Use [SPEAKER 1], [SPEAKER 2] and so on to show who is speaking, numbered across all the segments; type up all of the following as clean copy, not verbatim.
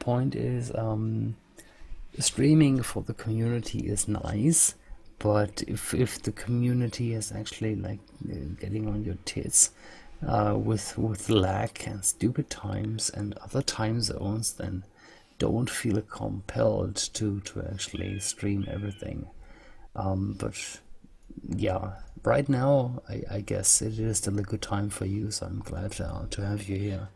[SPEAKER 1] point is, streaming for the community is nice, but if the community is actually like getting on your tits with lag and stupid times and other time zones, then don't feel compelled to actually stream everything. But yeah, right now I guess it is still a good time for you, so I'm glad to have you here.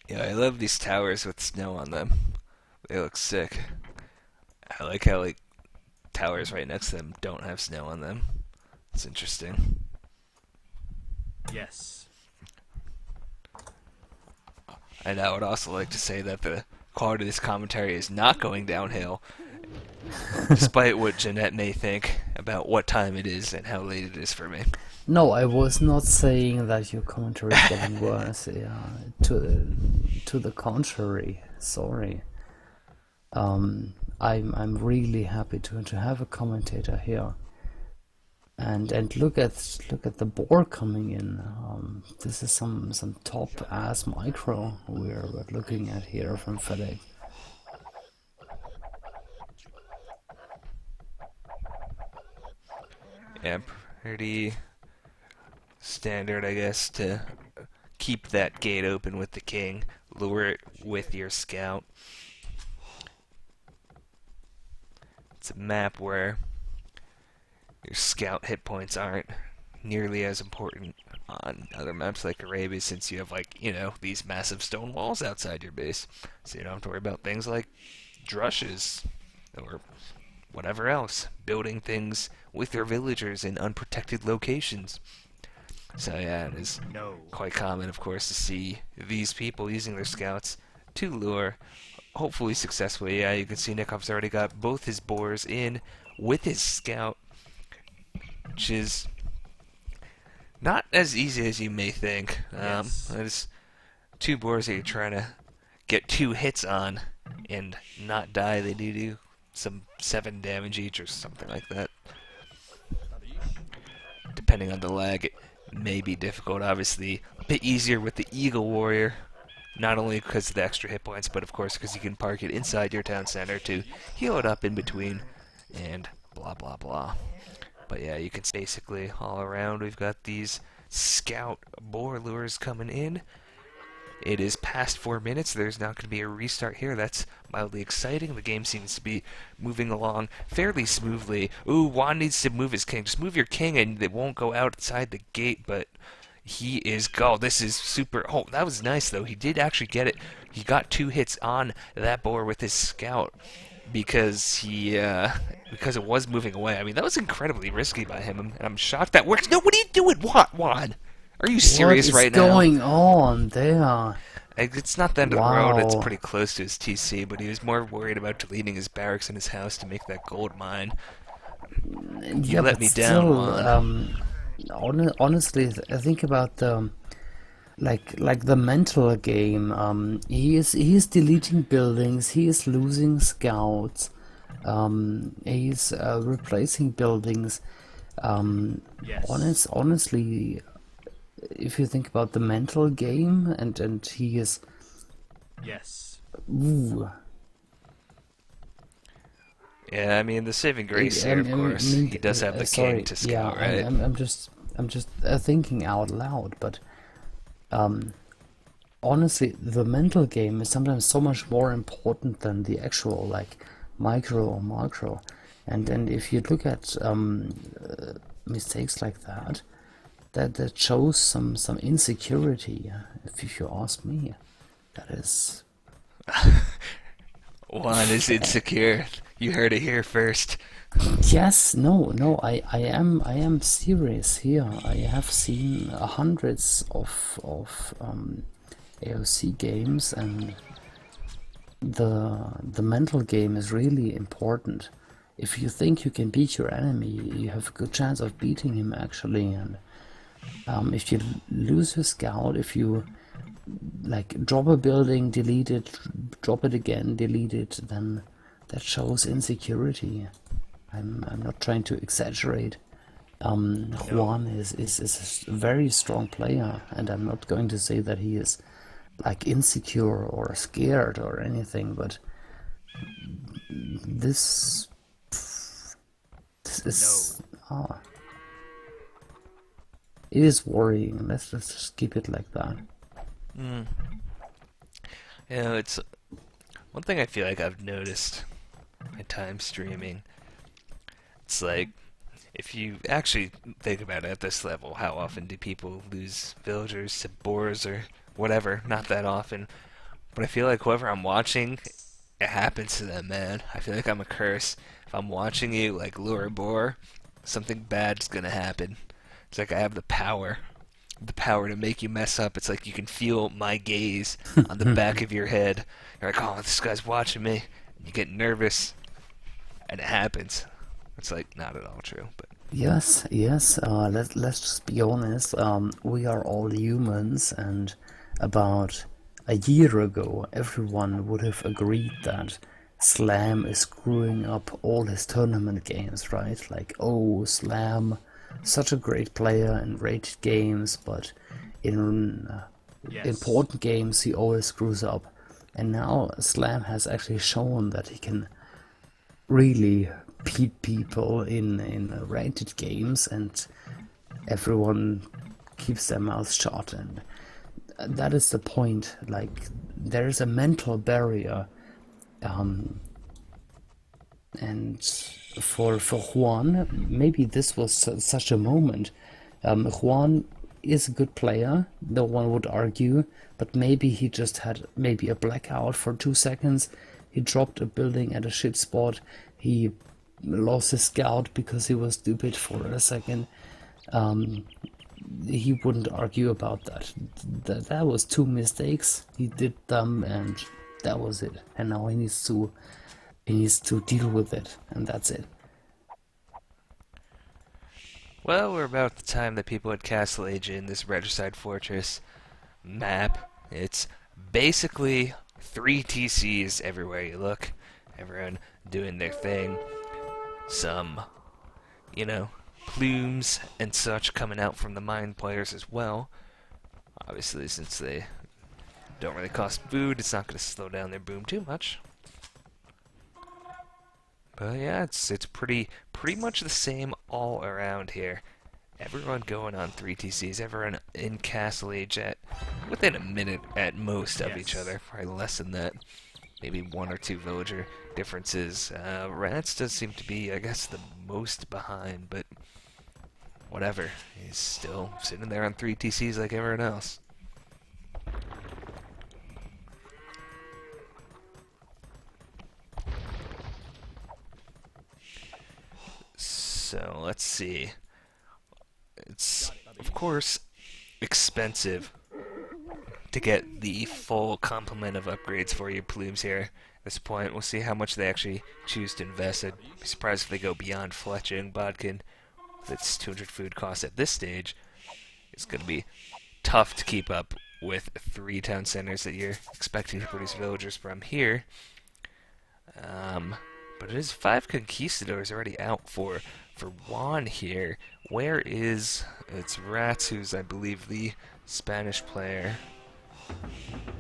[SPEAKER 2] Yeah, I love these towers with snow on them. They look sick. I like how like towers right next to them don't have snow on them. It's interesting.
[SPEAKER 3] Yes.
[SPEAKER 2] And I would also like to say that the quality of this commentary is not going downhill, despite what Jeanette may think about what time it is and how late it is for me.
[SPEAKER 1] No, I was not saying that your commentary is getting worse. Yeah, to the contrary. Sorry. I'm really happy to have a commentator here. And look at the board coming in. This is some top ass micro we're looking at here from FedEx.
[SPEAKER 2] Yeah, pretty standard, I guess, to keep that gate open with the king, lure it with your scout. It's a map where your scout hit points aren't nearly as important on other maps like Arabia, since you have, like, these massive stone walls outside your base. So you don't have to worry about things like drushes or whatever else, building things with your villagers in unprotected locations. So yeah, it is
[SPEAKER 3] No.
[SPEAKER 2] quite common, of course, to see these people using their scouts to lure, hopefully successfully. Yeah, you can see Nikov's already got both his boars in with his scout, which is not as easy as you may think.
[SPEAKER 3] Yes.
[SPEAKER 2] There's two boars that you're trying to get two hits on and not die. They do some 7 damage each or something like that. Depending on the lag, it may be difficult. Obviously, a bit easier with the Eagle Warrior, not only because of the extra hit points, but of course because you can park it inside your town center to heal it up in between, and blah blah blah. But yeah, you can see basically all around we've got these scout boar lures coming in. It is past 4 minutes. There's not going to be a restart here. That's mildly exciting. The game seems to be moving along fairly smoothly. Ooh, Juan needs to move his king. Just move your king and it won't go outside the gate, but he is... Oh, this is super... Oh, that was nice, though. He did actually get it. He got 2 hits on that boar with his scout because because it was moving away. I mean, that was incredibly risky by him, and I'm shocked that works. No, what are you doing? What, Juan? Are you
[SPEAKER 1] What
[SPEAKER 2] serious
[SPEAKER 1] is
[SPEAKER 2] right now?
[SPEAKER 1] going on there?
[SPEAKER 2] It's not the end of the road. It's
[SPEAKER 1] Wow.
[SPEAKER 2] pretty close to his TC, but he was more worried about deleting his barracks in his house to make that gold mine. You
[SPEAKER 1] Yeah,
[SPEAKER 2] let
[SPEAKER 1] but
[SPEAKER 2] me down,
[SPEAKER 1] still,
[SPEAKER 2] Juan.
[SPEAKER 1] honestly, I think about the like the mental game. He is deleting buildings. He is losing scouts. He's replacing buildings. Um,
[SPEAKER 3] Yes.
[SPEAKER 1] honestly, if you think about the mental game, and he is,
[SPEAKER 3] Yes.
[SPEAKER 1] ooh,
[SPEAKER 2] Yeah, I mean, the saving grace
[SPEAKER 1] I
[SPEAKER 2] here, of
[SPEAKER 1] mean,
[SPEAKER 2] course, he does have the king
[SPEAKER 1] sorry,
[SPEAKER 2] to
[SPEAKER 1] yeah,
[SPEAKER 2] scout, right?
[SPEAKER 1] I'm just thinking out loud, but um, honestly, the mental game is sometimes so much more important than the actual like micro or macro. And if you look at mistakes like that, that shows some insecurity. If you ask me, that is
[SPEAKER 2] Juan is insecure. You heard it here first.
[SPEAKER 1] yes, no, I am serious here. I have seen hundreds of AOC games, and the mental game is really important. If you think you can beat your enemy, you have a good chance of beating him actually. And if you lose your scout, if you like drop a building, delete it, drop it again, delete it, then that shows insecurity. I'm not trying to exaggerate.
[SPEAKER 3] No.
[SPEAKER 1] Juan is a very strong player, and I'm not going to say that he is like insecure or scared or anything, but this this is it is worrying. Let's just keep it like that.
[SPEAKER 2] Mm. It's one thing I feel like I've noticed in time streaming. It's like, if you actually think about it at this level, how often do people lose villagers to boars or whatever? Not that often. But I feel like whoever I'm watching, it happens to them, man. I feel like I'm a curse. If I'm watching you, like, lure a boar, something bad's gonna happen. It's like I have the power to make you mess up. It's like you can feel my gaze on the back of your head. You're like, oh, this guy's watching me. And you get nervous, and it happens. It's like not at all true, but
[SPEAKER 1] Yes, yes. Let's just be honest. We are all humans, and about a year ago, everyone would have agreed that Slam is screwing up all his tournament games, right? Like, oh, Slam, such a great player in rated games, but in
[SPEAKER 3] Yes.
[SPEAKER 1] important games he always screws up. And now Slam has actually shown that he can really beat people in rated games, and everyone keeps their mouths shut. And that is the point. Like, there is a mental barrier, and for Juan, maybe this was such a moment. Juan is a good player, no one would argue, but maybe he just had maybe a blackout for 2 seconds. He dropped a building at a shit spot. He lost his scout because he was stupid for a second. He wouldn't argue about that. That was two mistakes. He did them, and that was it. And now he needs to deal with it, and that's it.
[SPEAKER 2] well, we're about the time that people at Castle Age in this Regicide Fortress map. It's basically 3 TCs everywhere you look. Everyone doing their thing. Some, plumes and such coming out from the mine players as well. Obviously, since they don't really cost food, it's not going to slow down their boom too much. But yeah, it's pretty much the same all around here. Everyone going on 3 TCs, everyone in Castle Age at within a minute at most of each
[SPEAKER 3] Yes.
[SPEAKER 2] other, probably less than that. Maybe 1 or 2 villager differences. Rats does seem to be, I guess, the most behind, but whatever. He's still sitting there on 3 TCs like everyone else. So let's see. It's, of course, expensive to get the full complement of upgrades for your plumes here. At this point, we'll see how much they actually choose to invest. I'd be surprised if they go beyond fletching. Bodkin, with its 200 food cost at this stage, it's going to be tough to keep up with 3 town centers that you're expecting to produce villagers from here. But it is 5 conquistadors already out for Juan here. Where is... It's Rats, who's, I believe, the Spanish player.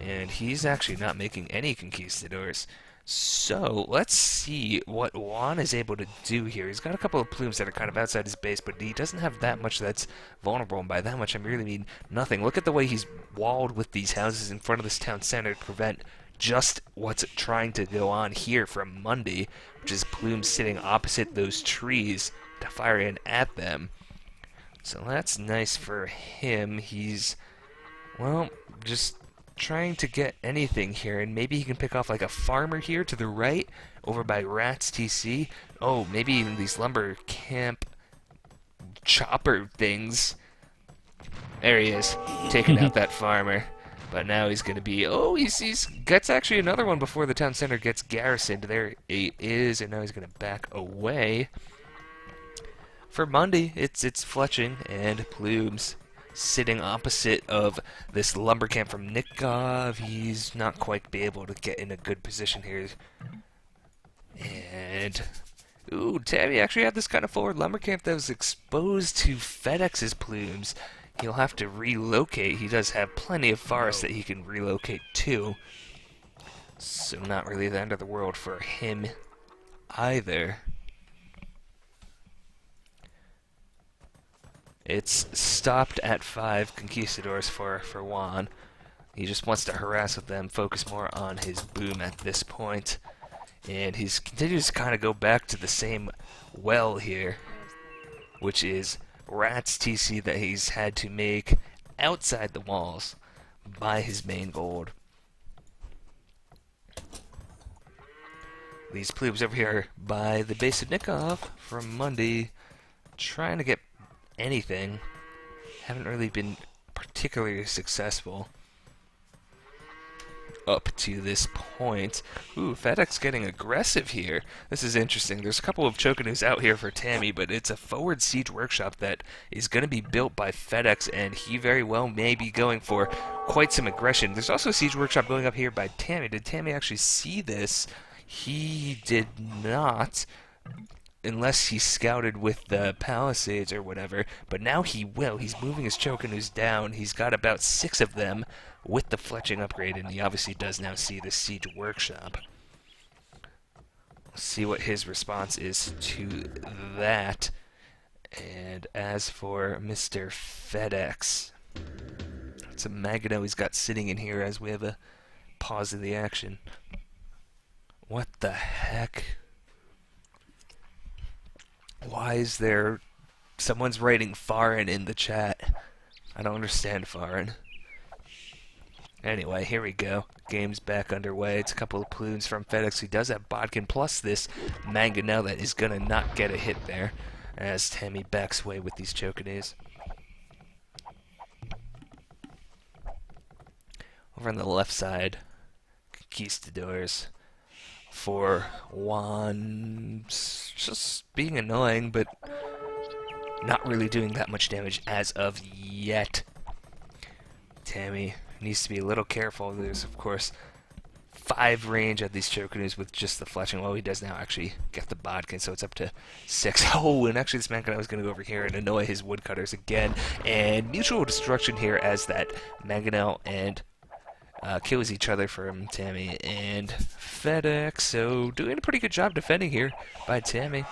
[SPEAKER 2] And he's actually not making any conquistadors. So, let's see what Juan is able to do here. He's got a couple of plumes that are kind of outside his base, but he doesn't have that much that's vulnerable, and by that much I really mean nothing. Look at the way he's walled with these houses in front of this town center to prevent just what's trying to go on here from Monday, which is plumes sitting opposite those trees to fire in at them. So that's nice for him. He's, well, just trying to get anything here, and maybe he can pick off like a farmer here to the right over by Rats TC. Oh, maybe even these lumber camp chopper things. There he is, taking out that farmer. But now he's going to be... Oh, he gets actually another one before the town center gets garrisoned. There it is, and now he's going to back away. For Monday, it's fletching and plumes sitting opposite of this lumber camp from Nikov. He's not quite be able to get in a good position here. And... Ooh, Tabby actually had this kind of forward lumber camp that was exposed to FedEx's plumes. he'll have to relocate. He does have plenty of forest that he can relocate to. So not really the end of the world for him either. It's stopped at 5 conquistadors for Juan. He just wants to harass with them, focus more on his boom at this point. And he continues to kind of go back to the same well here, which is Rat's TC that he's had to make outside the walls by his main gold. These plebes over here by the base of Nikov from Monday, trying to get anything. Haven't really been particularly successful up to this point. Ooh, FedEx getting aggressive here. This is interesting. There's a couple of Chokanus out here for Tammy, but it's a forward siege workshop that is going to be built by FedEx, and he very well may be going for quite some aggression. There's also a siege workshop going up here by Tammy. Did Tammy actually see this? He did not, unless he scouted with the palisades or whatever, but now he will. He's moving his Chokanus down. He's got about 6 of them with the fletching upgrade, and he obviously does now see the siege workshop. Let's see what his response is to that. And as for Mr. FedEx, it's a Magadel he's got sitting in here as we have a pause of the action. What the heck? Why is there... Someone's writing foreign in the chat. I don't understand foreign. Anyway, here we go. Game's back underway. It's a couple of plumes from FedEx who does have Bodkin, plus this Mangonel that is going to not get a hit there as Tammy backs away with these Chokanus. Over on the left side, Conquistadors for Juan, just being annoying, but not really doing that much damage as of yet. Tammy needs to be a little careful. There's, of course, 5 range at these Chokanus with just the fletching. Well, he does now actually get the Bodkin, so it's up to 6. Oh, and actually this Mangonel is going to go over here and annoy his woodcutters again. And mutual destruction here as that Mangonel and kills each other from Tammy and FedEx. So doing a pretty good job defending here by Tammy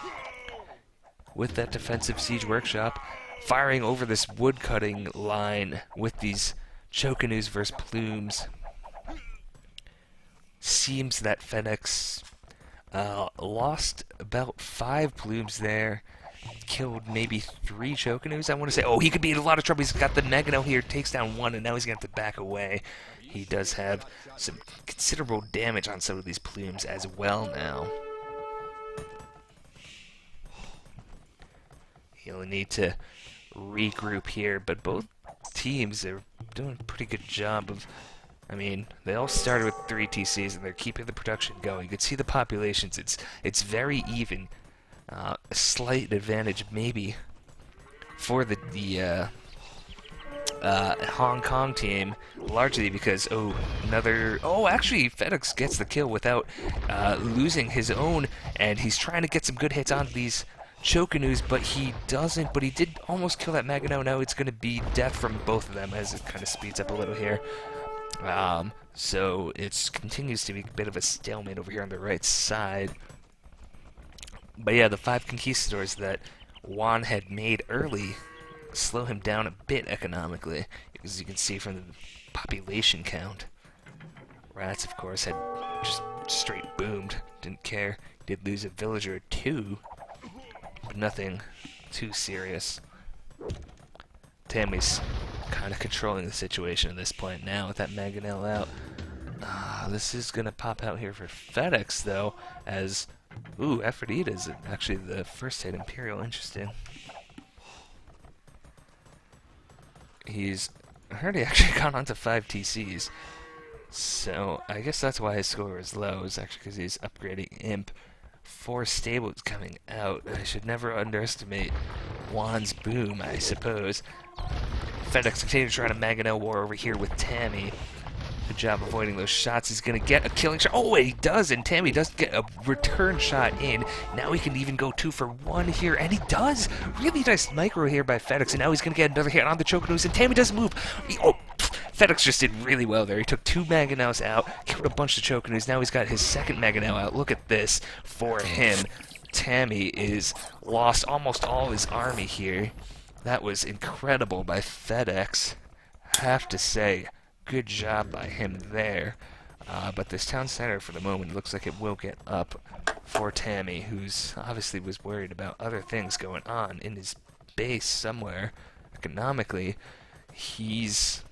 [SPEAKER 2] with that defensive siege workshop, firing over this woodcutting line with these Chokanus versus plumes. Seems that FedEx lost about 5 plumes there. Killed maybe 3 Chokanus, I want to say. Oh, he could be in a lot of trouble. He's got the Megano here, takes down 1, and now he's going to have to back away. He does have some considerable damage on some of these plumes as well now. He'll need to regroup here, but both teams are doing a pretty good job of... I mean, they all started with 3 TCs, and they're keeping the production going. You can see the populations. It's very even. A slight advantage, maybe, for the Hong Kong team, largely because, actually, FedEx gets the kill without losing his own, and he's trying to get some good hits on these Chokanus, but he doesn't. But he did almost kill that Magano. Now it's going to be death from both of them as it kind of speeds up a little here. So it continues to be a bit of a stalemate over here on the right side. But yeah, the 5 conquistadors that Juan had made early slow him down a bit economically, as you can see from the population count. Rats, of course, had just straight boomed. Didn't care. Did lose a villager or 2, but nothing too serious. Tammy's kind of controlling the situation at this point now with that Mangonel out. This is going to pop out here for FedEx, though, as... Ooh, Aphrodite is actually the first hit Imperial. Interesting. I heard he actually got onto 5 TCs. So, I guess that's why his score is low, is actually because he's upgrading Imp. 4 stables coming out. I should never underestimate Juan's boom, I suppose. FedEx continues to try to Mangonel war over here with Tammy. Good job avoiding those shots. He's going to get a killing shot. Oh, wait, he does, and Tammy does get a return shot in. Now he can even go 2 for 1 here, and he does. Really nice micro here by FedEx, and now he's going to get another hit on the Choconos, and Tammy doesn't move. FedEx just did really well there. He took 2 Mangonels out, killed a bunch of Choconos. Now he's got his second Mangonel out. Look at this for him. Tammy is lost almost all his army here. That was incredible by FedEx. Have to say, good job by him there. But this town center, for the moment, looks like it will get up for Tammy, who's obviously was worried about other things going on in his base somewhere. Economically, he's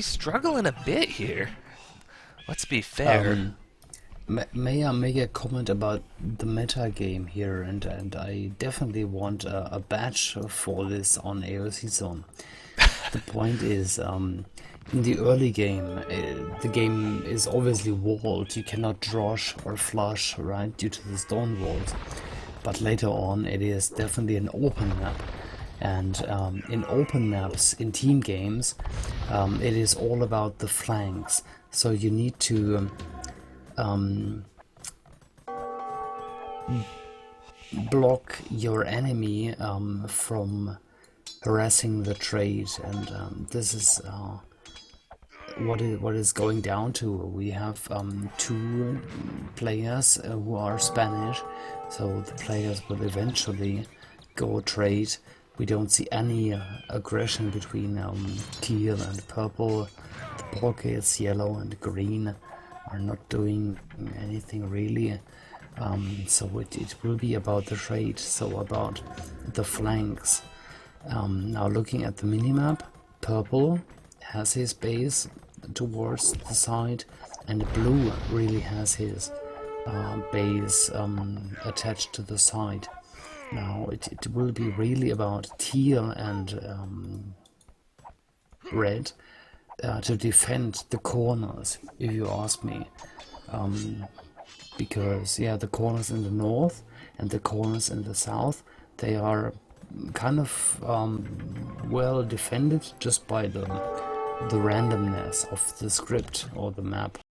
[SPEAKER 2] struggling a bit here. Let's be fair.
[SPEAKER 1] May I make a comment about the meta game here, and I definitely want a badge for this on AOC Zone. The point is, in the early game, the game is obviously walled. You cannot drosh or flush, right, due to the stone walls. But later on, it is definitely an open map. And in open maps, in team games, it is all about the flanks. So you need to block your enemy from harassing the trade, and this is what is going down to. We have 2 players who are Spanish, so the players will eventually go trade. We don't see any aggression between teal and purple. The pockets, yellow and green, are not doing anything really. So it will be about the trade, so about the flanks. Now looking at the minimap, purple has his base towards the side, and blue really has his base attached to the side. Now it will be really about teal and red to defend the corners, if you ask me. Because yeah, the corners in the north and the corners in the south, they are kind of well defended just by the randomness of the script or the map.